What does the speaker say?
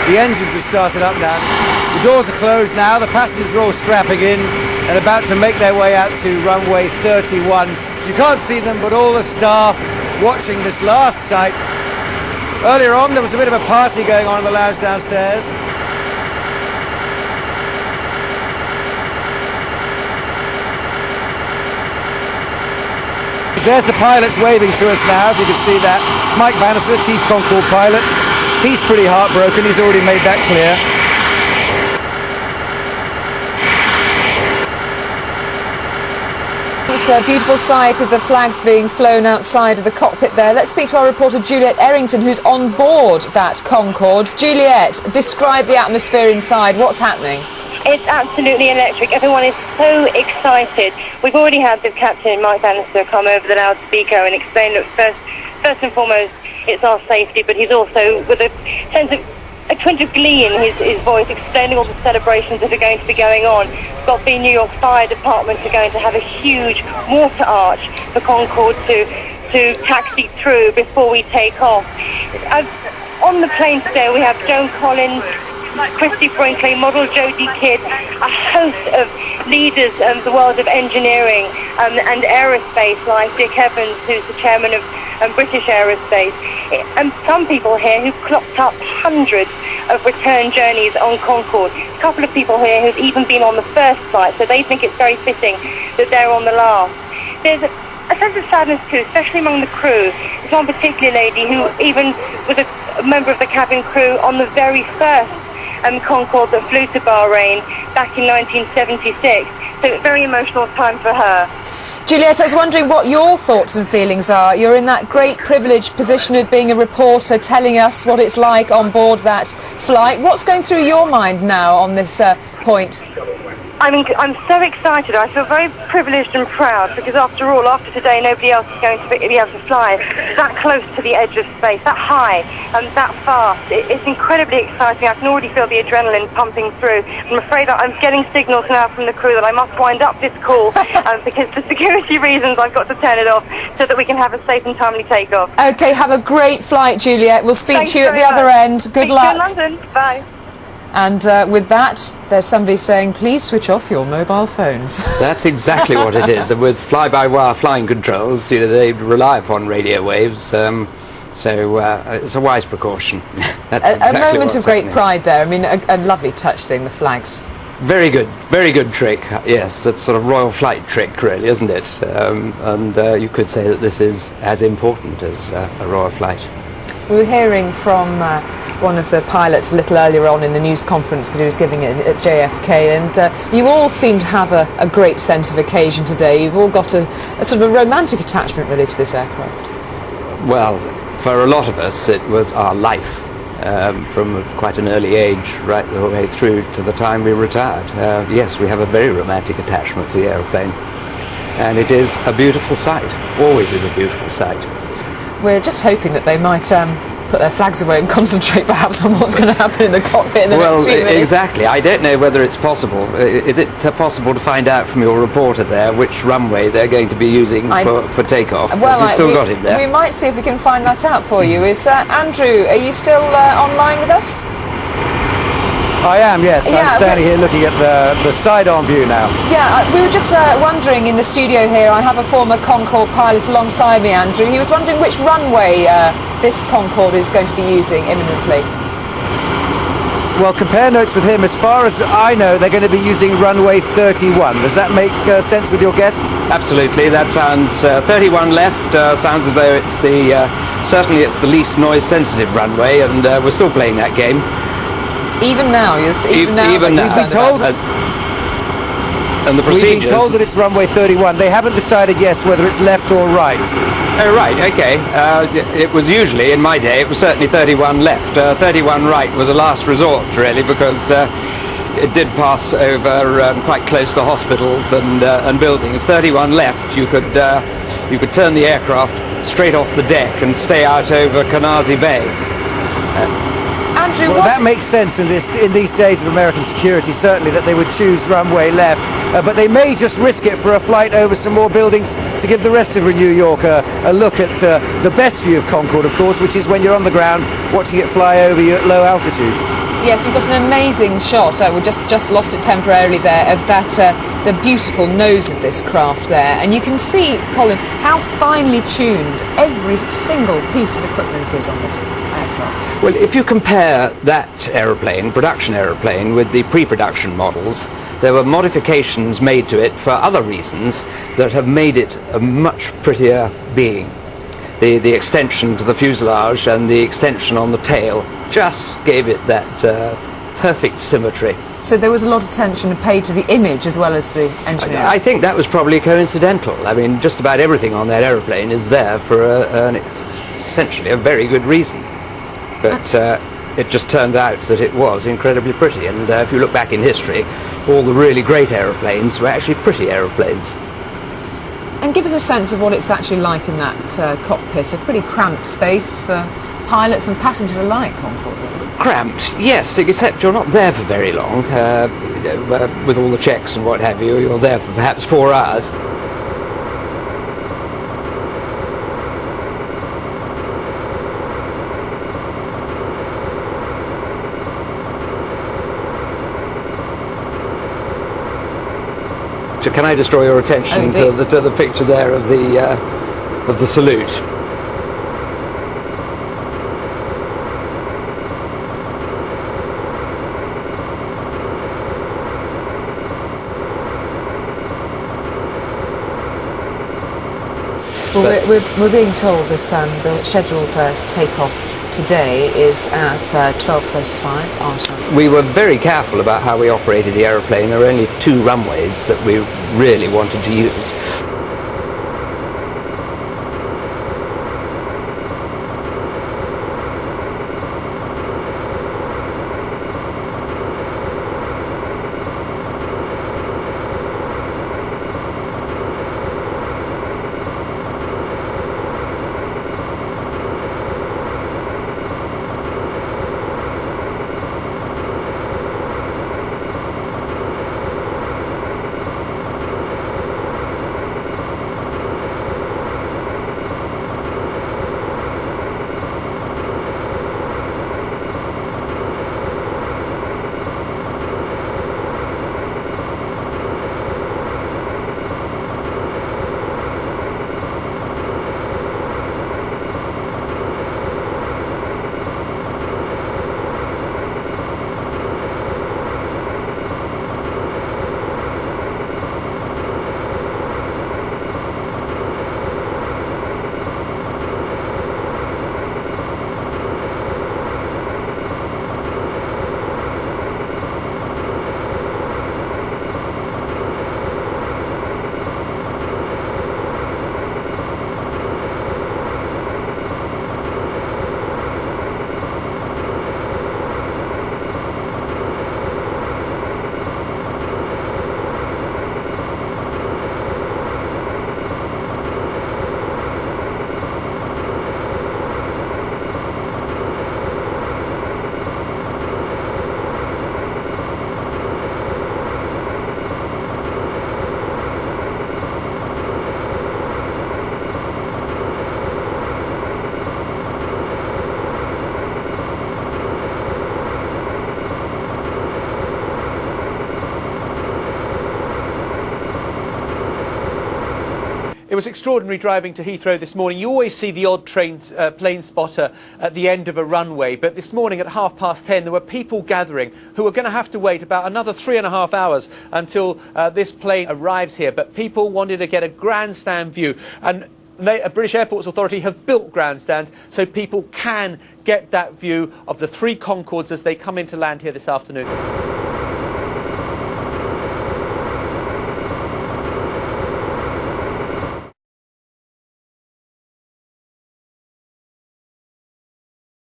The engines have started up now. The doors are closed now. The passengers are all strapping in and about to make their way out to runway 31. You can't see them, but all the staff watching this last sight. Earlier on, there was a bit of a party going on in the lounge downstairs. There's the pilots waving to us now, if you can see that. Mike Bannister, Chief Concorde pilot. He's pretty heartbroken, he's already made that clear. It's a beautiful sight of the flags being flown outside of the cockpit there. Let's speak to our reporter Juliet Errington, who's on board that Concorde. Juliet, describe the atmosphere inside. What's happening? It's absolutely electric. Everyone is so excited. We've already had the captain, Mike Bannister, come over the loudspeaker and explain that first and foremost, it's our safety, but he's also, with a sense of a twinge of glee in his voice, explaining all the celebrations that are going to be going on. We've got the New York Fire Department are going to have a huge water arch for Concorde to taxi through before we take off. On the plane today, we have Joan Collins, Christy Brinkley, model Jodie Kidd, a host of leaders of the world of engineering and aerospace, like Dick Evans, who's the chairman of British Aerospace, and some people here who've clocked up hundreds of return journeys on Concorde. A couple of people here who've even been on the first flight, so they think it's very fitting that they're on the last. There's a sense of sadness too, especially among the crew. There's one particular lady who even was a member of the cabin crew on the very first Concorde that flew to Bahrain back in 1976. So a very emotional time for her. Juliet, I was wondering what your thoughts and feelings are. You're in that great privileged position of being a reporter, telling us what it's like on board that flight. What's going through your mind now on this point? I mean, I'm so excited. I feel very privileged and proud because, after all, after today, nobody else is going to be able to fly that close to the edge of space, that high and that fast. It's incredibly exciting. I can already feel the adrenaline pumping through. I'm afraid that I'm getting signals now from the crew that I must wind up this call because for security reasons I've got to turn it off so that we can have a safe and timely takeoff. OK, have a great flight, Juliet. We'll speak to you at the other end. Good luck. See you in London. Bye. And with that, there's somebody saying, please switch off your mobile phones. That's exactly what it is. And with fly-by-wire flying controls, you know, they rely upon radio waves, so it's a wise precaution. That's exactly a moment of great happening. pride there. I mean, a lovely touch seeing the flags. Very good trick. Yes, that's sort of royal flight trick, really, isn't it? And you could say that this is as important as a royal flight. We were hearing from one of the pilots a little earlier on in the news conference that he was giving at JFK, and you all seem to have a great sense of occasion today. You've all got a sort of a romantic attachment really to this aircraft. Well, for a lot of us it was our life, from quite an early age right the way through to the time we retired. Yes, we have a very romantic attachment to the aeroplane, and it is a beautiful sight, always is a beautiful sight. We're just hoping that they might put their flags away and concentrate perhaps on what's going to happen in the cockpit in the next few minutes. Exactly. I don't know whether it's possible. Is it possible to find out from your reporter there which runway they're going to be using for takeoff? Well, Have you still got him there? We might see if we can find that out for you. Is Andrew, are you still online with us? I am, yes. I'm standing here looking at the side-on view now. Yeah, we were just wondering in the studio here, I have a former Concorde pilot alongside me, Andrew. He was wondering which runway this Concorde is going to be using imminently. Well, compare notes with him. As far as I know, they're going to be using runway 31. Does that make sense with your guess? Absolutely. That sounds 31 left. Sounds as though it's certainly it's the least noise-sensitive runway, and we're still playing that game. Even now, even now. And the procedures. We've been told that it's runway 31. They haven't decided whether it's left or right. Oh, right, okay. It was usually, in my day, it was certainly 31 left. 31 right was a last resort, really, because it did pass over quite close to hospitals and buildings. 31 left, you could turn the aircraft straight off the deck and stay out over Canarsie Bay. Andrew, well, that makes sense in these days of American security, certainly, that they would choose runway left. But they may just risk it for a flight over some more buildings to give the rest of New York a look at the best view of Concorde, of course, which is when you're on the ground watching it fly over you at low altitude. Yes, we've got an amazing shot. We just lost it temporarily there of that the beautiful nose of this craft there, and you can see, Colin, how finely tuned every single piece of equipment is on this aircraft. Well, if you compare that aeroplane, production aeroplane, with the pre-production models, there were modifications made to it for other reasons that have made it a much prettier being. The extension to the fuselage and the extension on the tail just gave it that perfect symmetry. So there was a lot of attention paid to the image as well as the engineering. I think that was probably coincidental. I mean, just about everything on that aeroplane is there for essentially a very good reason. But it just turned out that it was incredibly pretty. And if you look back in history, all the really great aeroplanes were actually pretty aeroplanes. And give us a sense of what it's actually like in that cockpit. A pretty cramped space for pilots and passengers alike, Concorde. Cramped, yes, except you're not there for very long. With all the checks and what have you, you're there for perhaps 4 hours. So can I just draw your attention to the picture there of the salute? Well, we're being told that the scheduled takeoff today is at 12:35 our time. We were very careful about how we operated the aeroplane. There were only 2 runways that we really wanted to use. It was extraordinary driving to Heathrow this morning. You always see the odd plane spotter at the end of a runway, but this morning at 10:30 there were people gathering who are going to have to wait about another 3.5 hours until this plane arrives here. But people wanted to get a grandstand view, and British Airports Authority have built grandstands so people can get that view of the 3 Concordes as they come into land here this afternoon.